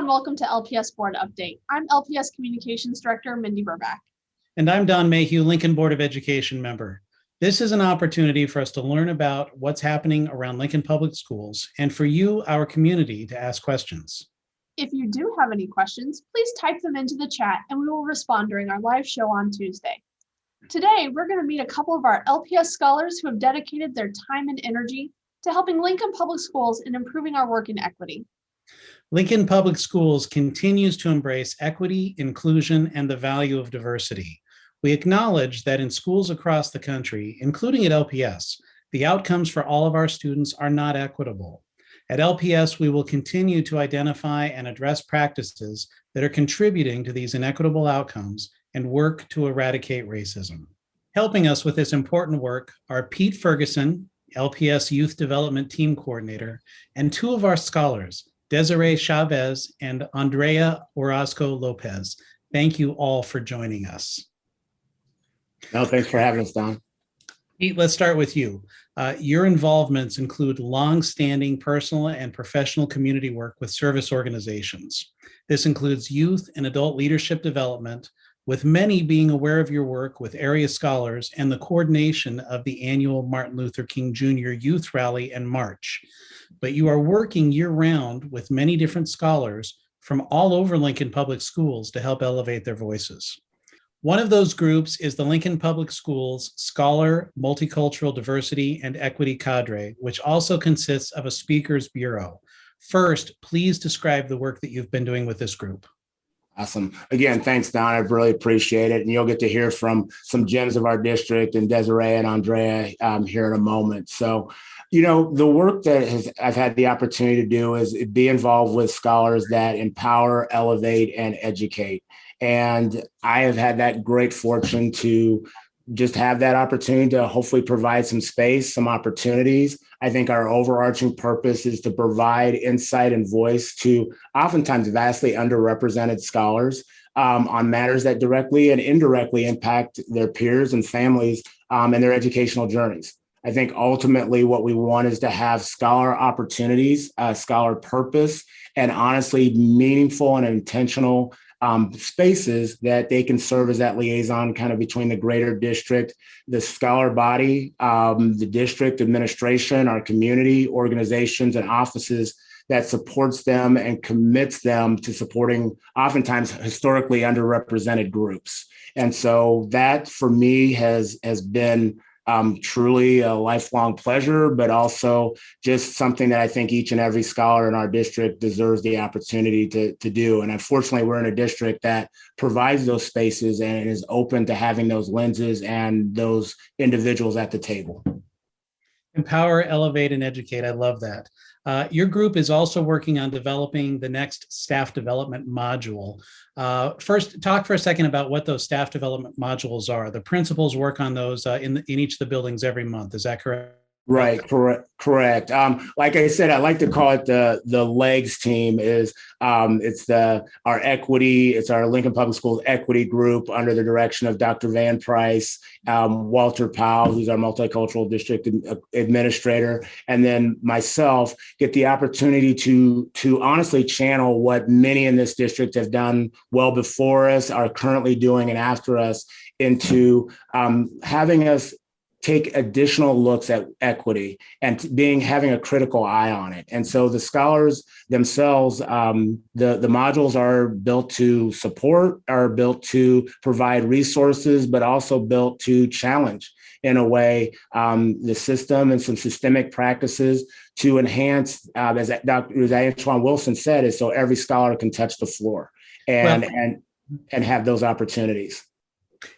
and welcome to LPS Board Update. I'm LPS Communications Director, Mindy Burback. And I'm Don Mayhew, Lincoln Board of Education member. This is an opportunity for us to learn about what's happening around Lincoln Public Schools and for you, our community, to ask questions. If you do have any questions, please type them into the chat and we will respond during our live show on Tuesday. Today, we're going to meet a couple of our LPS scholars who have dedicated their time and energy to helping Lincoln Public Schools in improving our work in equity. Lincoln Public Schools continues to embrace equity, inclusion, and the value of diversity. We acknowledge that in schools across the country, including at LPS, the outcomes for all of our students are not equitable. At LPS, we will continue to identify and address practices that are contributing to these inequitable outcomes and work to eradicate racism. Helping us with this important work are Pete Ferguson, LPS Youth Development Team Coordinator, and two of our scholars, Deseree Chavez and Andrea Orozco Lopez. Thank you all for joining us. No, thanks for having us, Don. Pete, let's start with you. Your involvements include long-standing personal and professional community work with service organizations. This includes youth and adult leadership development, with many being aware of your work with area scholars and the coordination of the annual Martin Luther King Jr. Youth Rally and March. But you are working year-round with many different scholars from all over Lincoln Public Schools to help elevate their voices. One of those groups is the Lincoln Public Schools Scholar Multicultural Diversity and Equity Cadre, which also consists of a speakers bureau. First, please describe the work that you've been doing with this group. Awesome. Again, thanks, Don. I really appreciate it. And you'll get to hear from some gems of our district and Deseree and Andrea here in a moment. So, the work that I've had the opportunity to do is be involved with scholars that empower, elevate, and educate. And I have had that great fortune to just have that opportunity to hopefully provide some space, some opportunities. I think our overarching purpose is to provide insight and voice to oftentimes vastly underrepresented scholars on matters that directly and indirectly impact their peers and families and their educational journeys. I think ultimately what we want is to have scholar opportunities, scholar purpose, and honestly meaningful and intentional spaces that they can serve as that liaison kind of between the greater district, the scholar body, the district administration, our community organizations and offices that supports them and commits them to supporting oftentimes historically underrepresented groups. And so that for me has been truly a lifelong pleasure, but also just something that I think each and every scholar in our district deserves the opportunity to do. And unfortunately, we're in a district that provides those spaces and is open to having those lenses and those individuals at the table. Empower, elevate, and educate. I love that. Your group is also working on developing the next staff development module. First, talk for a second about what those staff development modules are. The principals work on those in each of the buildings every month. Is that correct? Right. Correct. Like I said, I like to call it the legs team. It's our equity. It's our Lincoln Public Schools equity group under the direction of Dr. Van Price, Walter Powell, who's our multicultural district administrator, and then myself get the opportunity to honestly channel what many in this district have done well before us, are currently doing, and after us into having us take additional looks at equity and having a critical eye on it. And so the scholars themselves, the modules are built to support, are built to provide resources, but also built to challenge in a way the system and some systemic practices to enhance, as Antoine Wilson said, is so every scholar can touch the floor and have those opportunities.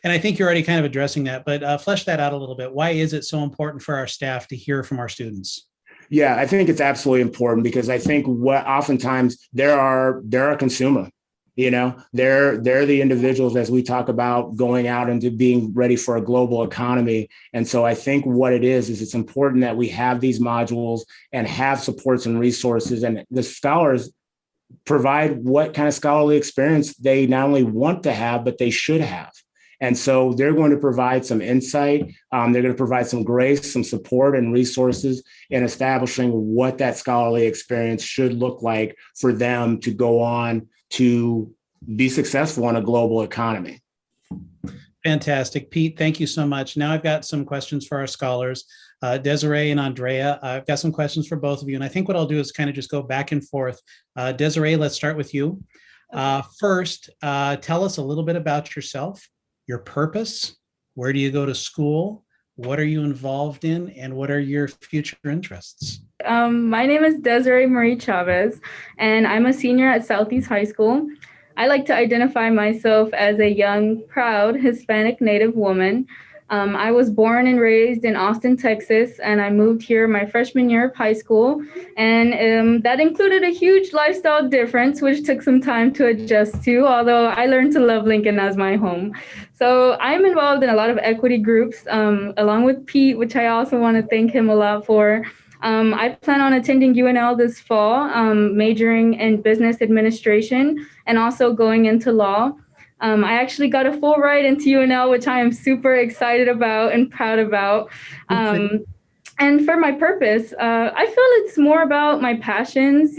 And I think you're already kind of addressing that, but flesh that out a little bit. Why is it so important for our staff to hear from our students? Yeah, I think it's absolutely important because I think what oftentimes they're a consumer. They're the individuals, as we talk about going out into being ready for a global economy. And so I think what it is it's important that we have these modules and have supports and resources, and the scholars provide what kind of scholarly experience they not only want to have, but they should have. And so they're going to provide some insight. They're going to provide some grace, some support and resources in establishing what that scholarly experience should look like for them to go on to be successful in a global economy. Fantastic. Pete, thank you so much. Now I've got some questions for our scholars. Deseree and Andrea, I've got some questions for both of you. And I think what I'll do is kind of just go back and forth. Deseree, let's start with you. First, tell us a little bit about yourself, your purpose, where do you go to school, what are you involved in, and what are your future interests? My name is Deseree Marie Chavez, and I'm a senior at Southeast High School. I like to identify myself as a young, proud Hispanic Native woman. I was born and raised in Austin, Texas, and I moved here my freshman year of high school. And that included a huge lifestyle difference, which took some time to adjust to, although I learned to love Lincoln as my home. So I'm involved in a lot of equity groups, along with Pete, which I also want to thank him a lot for. I plan on attending UNL this fall, majoring in business administration and also going into law. I actually got a full ride into UNL, which I am super excited about and proud about. And for my purpose, I feel it's more about my passions.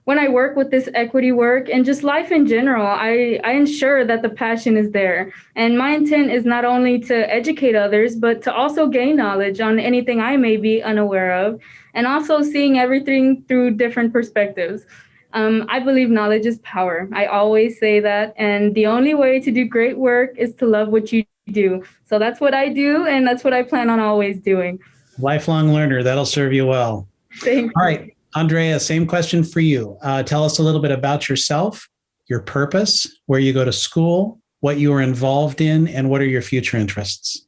When I work with this equity work and just life in general, I ensure that the passion is there. And my intent is not only to educate others, but to also gain knowledge on anything I may be unaware of, and also seeing everything through different perspectives. I believe knowledge is power. I always say that. And the only way to do great work is to love what you do. So that's what I do, and that's what I plan on always doing. Lifelong learner, that'll serve you well. Thank All you. right, Andrea, same question for you. Tell us a little bit about yourself, your purpose, where you go to school, what you are involved in, and what are your future interests?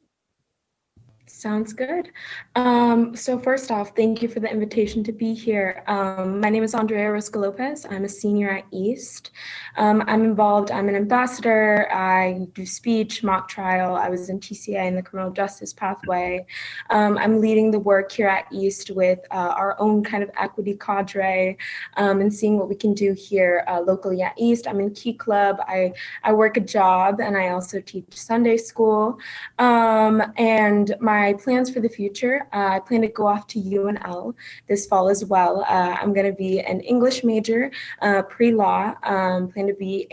Sounds good. So first off, thank you for the invitation to be here. My name is Andrea Rosca-Lopez. I'm a senior at East. I'm involved, I'm an ambassador. I do speech, mock trial. I was in TCA in the criminal justice pathway. I'm leading the work here at East with our own kind of equity cadre and seeing what we can do here locally at East. I'm in Key Club. I work a job and I also teach Sunday school. And my plans for the future, I plan to go off to UNL this fall as well. I'm going to be an English major, pre-law, plan to be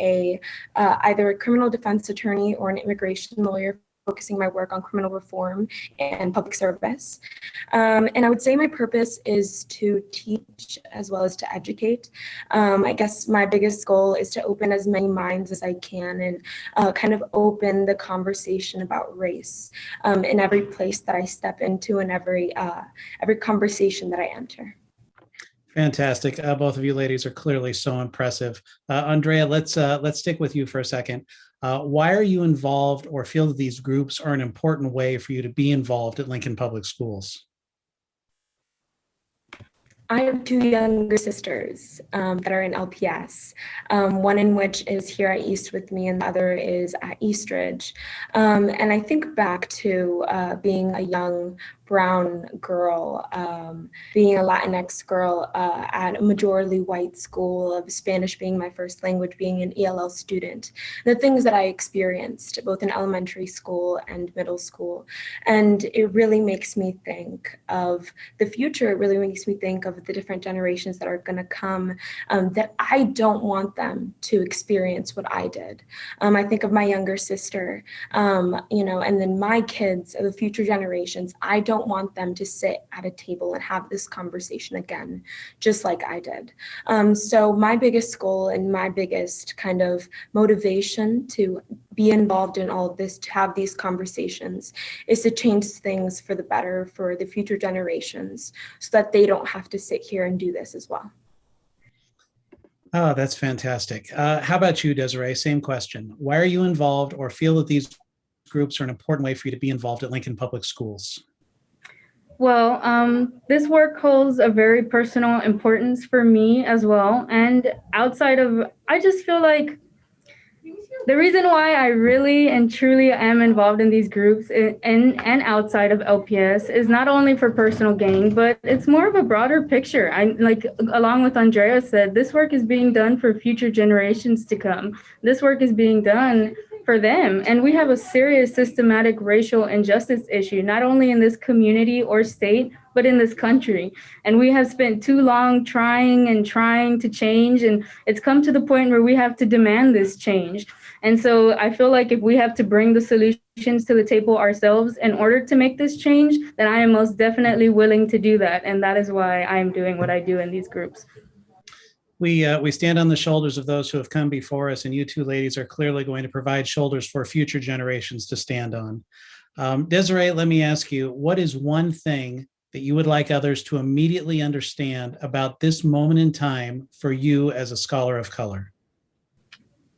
either a criminal defense attorney or an immigration lawyer, focusing my work on criminal reform and public service. And I would say my purpose is to teach as well as to educate. I guess my biggest goal is to open as many minds as I can and kind of open the conversation about race in every place that I step into and every conversation that I enter. Fantastic. Both of you ladies are clearly so impressive. Andrea, let's stick with you for a second. Why are you involved or feel that these groups are an important way for you to be involved at Lincoln Public Schools? I have two younger sisters that are in LPS, one in which is here at East with me and the other is at Eastridge. And I think back to being a young brown girl, being a Latinx girl at a majority white school, of Spanish being my first language, being an ELL student, the things that I experienced both in elementary school and middle school. And it really makes me think of the future. It really makes me think of the different generations that are going to come, that I don't want them to experience what I did. I think of my younger sister, and then my kids, the future generations. I don't want them to sit at a table and have this conversation again, just like I did. So my biggest goal and my biggest kind of motivation to be involved in all of this, to have these conversations, is to change things for the better for the future generations so that they don't have to sit here and do this as well. Oh, that's fantastic. How about you, Deseree? Same question. Why are you involved or feel that these groups are an important way for you to be involved at Lincoln Public Schools? Well, this work holds a very personal importance for me as well. And outside of, I just feel like the reason why I really and truly am involved in these groups and outside of LPS is not only for personal gain, but it's more of a broader picture. Along with Andrea said, this work is being done for future generations to come. This work is being done for them. And we have a serious systematic racial injustice issue, not only in this community or state, but in this country. And we have spent too long trying to change. And it's come to the point where we have to demand this change. And so I feel like if we have to bring the solutions to the table ourselves in order to make this change, then I am most definitely willing to do that. And that is why I am doing what I do in these groups. We stand on the shoulders of those who have come before us, and you two ladies are clearly going to provide shoulders for future generations to stand on. Deseree, let me ask you, what is one thing that you would like others to immediately understand about this moment in time for you as a scholar of color?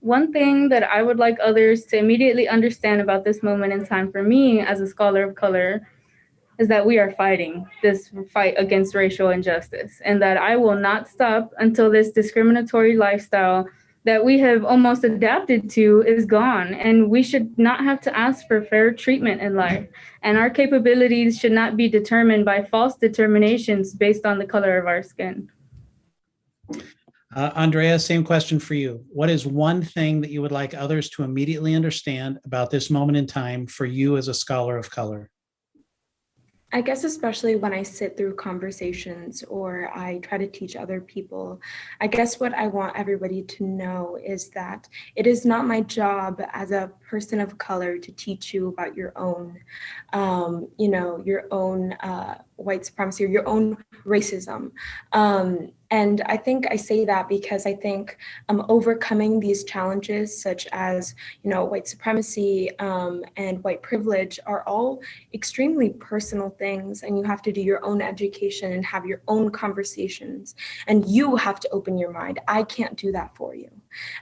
One thing that I would like others to immediately understand about this moment in time for me as a scholar of color is that we are fighting this fight against racial injustice, and that I will not stop until this discriminatory lifestyle that we have almost adapted to is gone. And we should not have to ask for fair treatment in life. And our capabilities should not be determined by false determinations based on the color of our skin. Andrea, same question for you. What is one thing that you would like others to immediately understand about this moment in time for you as a scholar of color? I guess especially when I sit through conversations or I try to teach other people, I guess what I want everybody to know is that it is not my job as a person of color to teach you about your own, your own white supremacy or your own racism. And I think I say that because I think overcoming these challenges such as, white supremacy and white privilege are all extremely personal things, and you have to do your own education and have your own conversations, and you have to open your mind. I can't do that for you.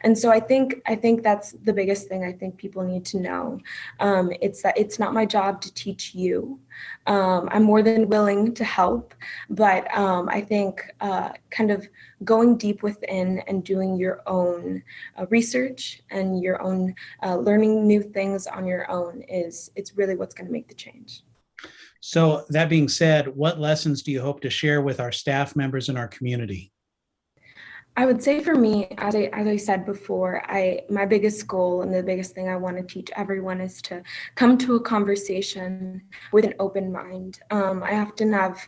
And so I think that's the biggest thing I think people need to know. It's that it's not my job to teach you. I'm more than willing to help, but I think kind of going deep within and doing your own research and your own learning new things on your own it's really what's going to make the change. So that being said, what lessons do you hope to share with our staff members in our community? I would say for me, as I said before, my biggest goal and the biggest thing I want to teach everyone is to come to a conversation with an open mind. I often have,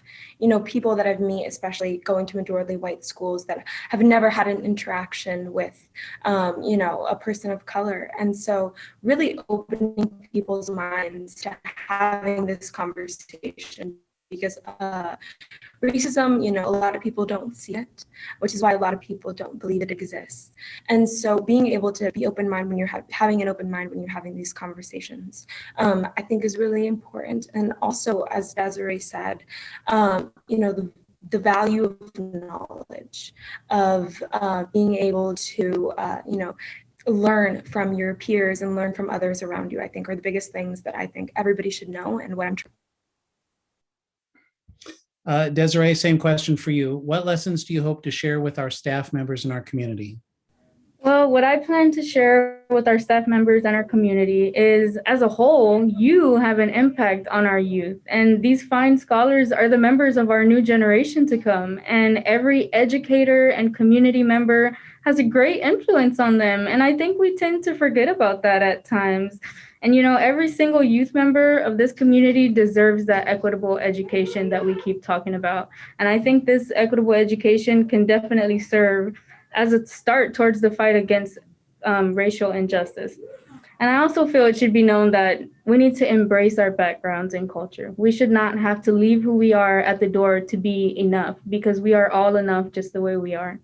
people that I've met, especially going to majority white schools, that have never had an interaction with, a person of color. And so really opening people's minds to having this conversation. Because racism, a lot of people don't see it, which is why a lot of people don't believe it exists. And so being able to be open-minded when you're having an open mind when you're having these conversations, I think is really important. And also, as Deseree said, the value of knowledge, of being able to, learn from your peers and learn from others around you, I think are the biggest things that I think everybody should know, and what I'm trying. Deseree, same question for you. What lessons do you hope to share with our staff members in our community? Well, what I plan to share with our staff members and our community is, as a whole, you have an impact on our youth. And these fine scholars are the members of our new generation to come. And every educator and community member has a great influence on them. And I think we tend to forget about that at times. And, every single youth member of this community deserves that equitable education that we keep talking about. And I think this equitable education can definitely serve as a start towards the fight against racial injustice. And I also feel it should be known that we need to embrace our backgrounds and culture. We should not have to leave who we are at the door to be enough, because we are all enough just the way we are.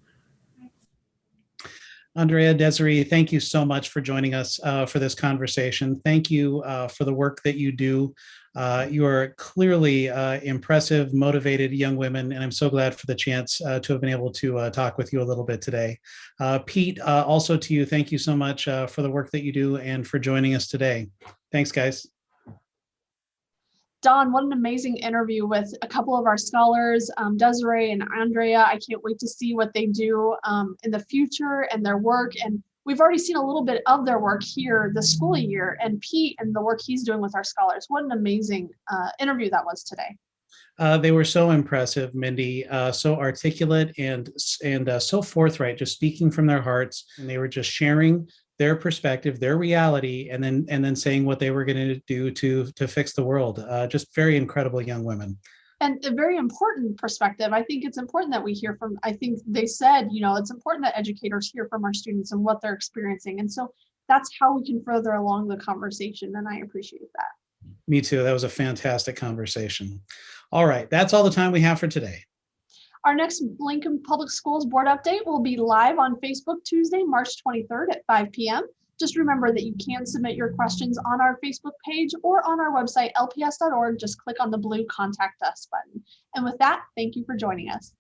Andrea, Deseree, thank you so much for joining us for this conversation. Thank you for the work that you do. You are clearly impressive, motivated young women, and I'm so glad for the chance to have been able to talk with you a little bit today. Pete, also to you, thank you so much for the work that you do and for joining us today. Thanks, guys. Don, what an amazing interview with a couple of our scholars, Deseree and Andrea. I can't wait to see what they do in the future and their work. And we've already seen a little bit of their work here this school year, and Pete and the work he's doing with our scholars. What an amazing interview that was today. They were so impressive, Mindy, so articulate and so forthright, just speaking from their hearts. And they were just sharing their perspective, their reality, and then saying what they were going to do to fix the world. Just very incredible young women. And a very important perspective. I think it's important that we hear from, I think they said, it's important that educators hear from our students and what they're experiencing. And so that's how we can further along the conversation. And I appreciate that. Me too. That was a fantastic conversation. All right. That's all the time we have for today. Our next Lincoln Public Schools board update will be live on Facebook Tuesday, March 23rd at 5 p.m. Just remember that you can submit your questions on our Facebook page or on our website, lps.org. Just click on the blue Contact Us button. And with that, thank you for joining us.